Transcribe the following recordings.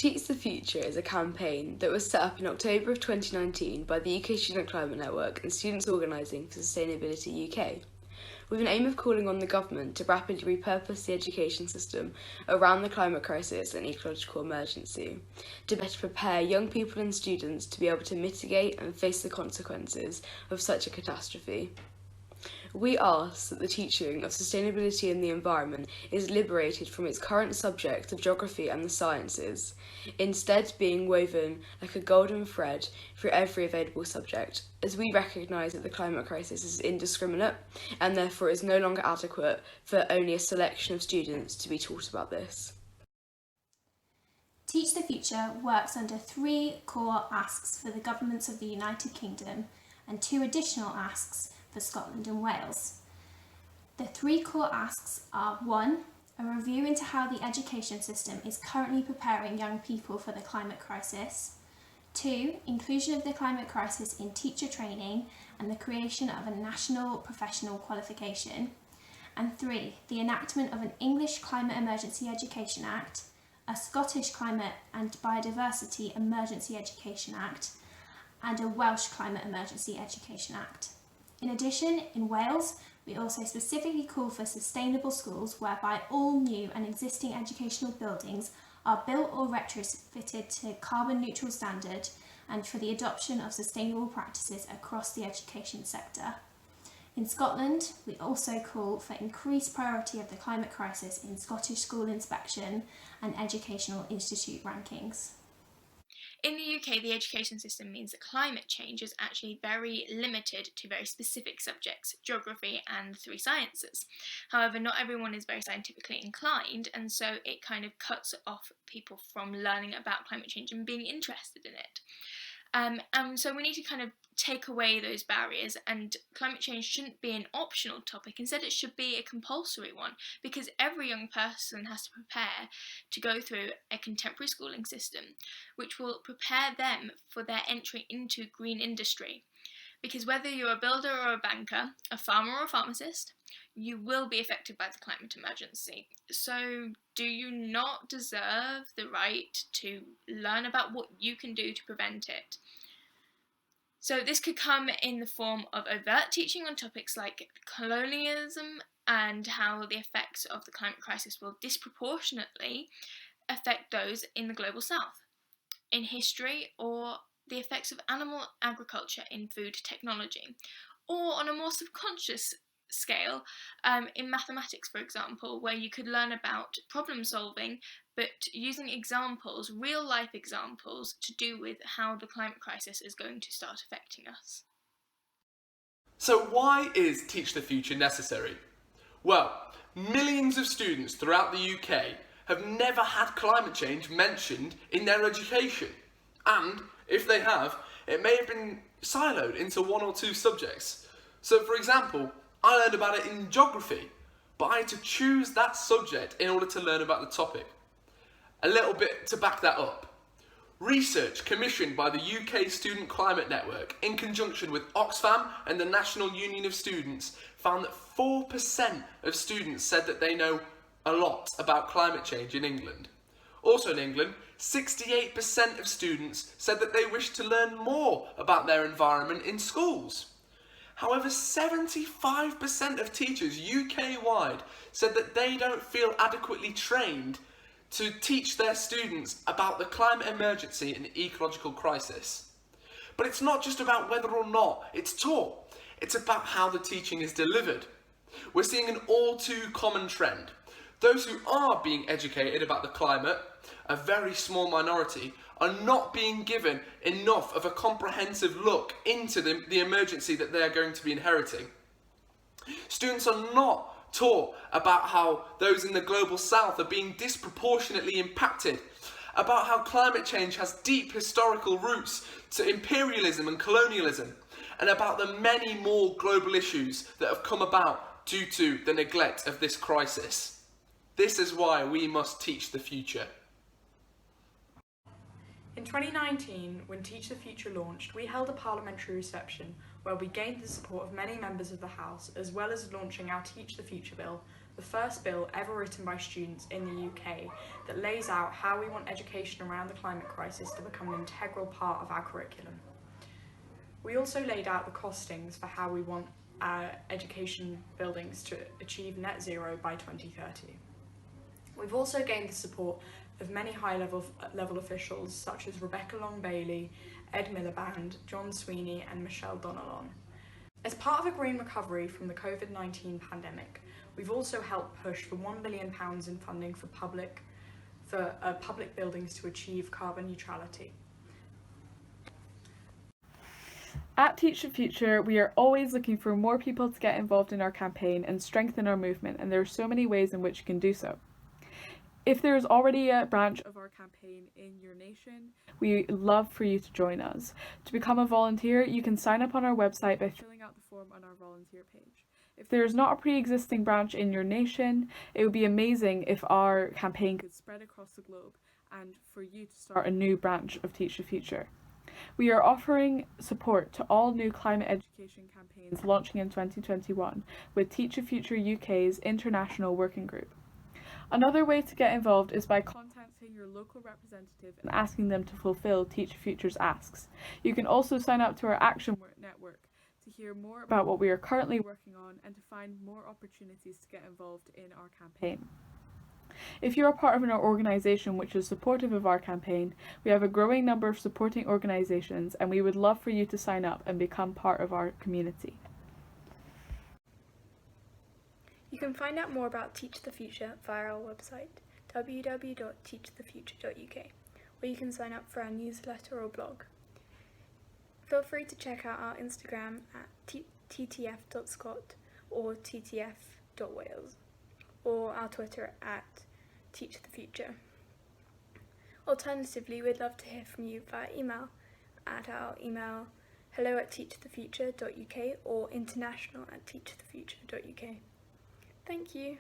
Teach the Future is a campaign that was set up in October of 2019 by the UK Student Climate Network and Students Organising for Sustainability UK, with an aim of calling on the government to rapidly repurpose the education system around the climate crisis and ecological emergency, to better prepare young people and students to be able to mitigate and face the consequences of such a catastrophe. We ask that the teaching of sustainability and the environment is liberated from its current subject of geography and the sciences, instead being woven like a golden thread through every available subject, as we recognise that the climate crisis is indiscriminate and therefore is no longer adequate for only a selection of students to be taught about this. Teach the Future works under 3 core asks for the governments of the United Kingdom and 2 additional asks for Scotland and Wales. The 3 core asks are 1. A review into how the education system is currently preparing young people for the climate crisis. 2. Inclusion of the climate crisis in teacher training and the creation of a national professional qualification. And 3. The enactment of an English Climate Emergency Education Act, a Scottish Climate and Biodiversity Emergency Education Act, and a Welsh Climate Emergency Education Act. In addition, in Wales, we also specifically call for sustainable schools whereby all new and existing educational buildings are built or retrofitted to carbon neutral standard and for the adoption of sustainable practices across the education sector. In Scotland, we also call for increased priority of the climate crisis in Scottish school inspection and educational institute rankings. In the UK, the education system means that climate change is actually very limited to very specific subjects, geography and 3 sciences. However, not everyone is very scientifically inclined, and so it kind of cuts off people from learning about climate change and being interested in it. And so we need to kind of take away those barriers, and climate change shouldn't be an optional topic. Instead, it should be a compulsory one, because every young person has to prepare to go through a contemporary schooling system which will prepare them for their entry into green industry. Because whether you're a builder or a banker, a farmer or a pharmacist, you will be affected by the climate emergency. So do you not deserve the right to learn about what you can do to prevent it? So this could come in the form of overt teaching on topics like colonialism and how the effects of the climate crisis will disproportionately affect those in the global south, in history, or the effects of animal agriculture in food technology, or on a more subconscious scale, in mathematics, for example, where you could learn about problem solving but using examples, real life examples, to do with how the climate crisis is going to start affecting us. So why is Teach the Future necessary? Well, millions of students throughout the UK have never had climate change mentioned in their education, and if they have, it may have been siloed into 1 or 2 subjects. So for example, I learned about it in geography, but I had to choose that subject in order to learn about the topic. A little bit to back that up. Research commissioned by the UK Student Climate Network in conjunction with Oxfam and the National Union of Students found that 4% of students said that they know a lot about climate change in England. Also in England, 68% of students said that they wish to learn more about their environment in schools. However, 75% of teachers UK-wide said that they don't feel adequately trained to teach their students about the climate emergency and ecological crisis. But it's not just about whether or not it's taught, it's about how the teaching is delivered. We're seeing an all too common trend. Those who are being educated about the climate, a very small minority, are not being given enough of a comprehensive look into the emergency that they are going to be inheriting. Students are not taught about how those in the global south are being disproportionately impacted, about how climate change has deep historical roots to imperialism and colonialism, and about the many more global issues that have come about due to the neglect of this crisis. This is why we must teach the future. In 2019, when Teach the Future launched, we held a parliamentary reception where we gained the support of many members of the House, as well as launching our Teach the Future bill the first bill ever written by students in the UK that lays out how we want education around the climate crisis to become an integral part of our curriculum. We also laid out the costings for how we want our education buildings to achieve net zero by 2030. We've also gained the support of many high-level officials such as Rebecca Long-Bailey, Ed Miliband, John Sweeney and Michelle Donnellan. As part of a green recovery from the COVID-19 pandemic, we've also helped push for £1 billion in funding for public buildings to achieve carbon neutrality. At Teach the Future, we are always looking for more people to get involved in our campaign and strengthen our movement, and there are so many ways in which you can do so. If there is already a branch of our campaign in your nation, we love for you to join us. To become a volunteer, you can sign up on our website by filling out the form on our volunteer page. If there is not a pre-existing branch in your nation, it would be amazing if our campaign could spread across the globe and for you to start a new branch of Teach the Future. We are offering support to all new climate education campaigns launching in 2021 with Teach the Future UK's International Working Group. Another way to get involved is by contacting your local representative and asking them to fulfil Teach the Future's asks. You can also sign up to our Action Network to hear more about what we are currently working on and to find more opportunities to get involved in our campaign. If you are part of an organisation which is supportive of our campaign, we have a growing number of supporting organisations and we would love for you to sign up and become part of our community. You can find out more about Teach the Future via our website www.teachthefuture.uk, where you can sign up for our newsletter or blog. Feel free to check out our Instagram at ttf.scot or ttf.wales, or our Twitter at Teach the Future. Alternatively, we'd love to hear from you via email at our email hello@teachthefuture.uk or international@teachthefuture.uk. Thank you.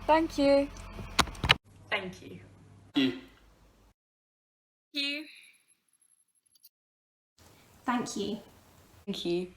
Thank you. Thank you. You. Thank you. Thank you.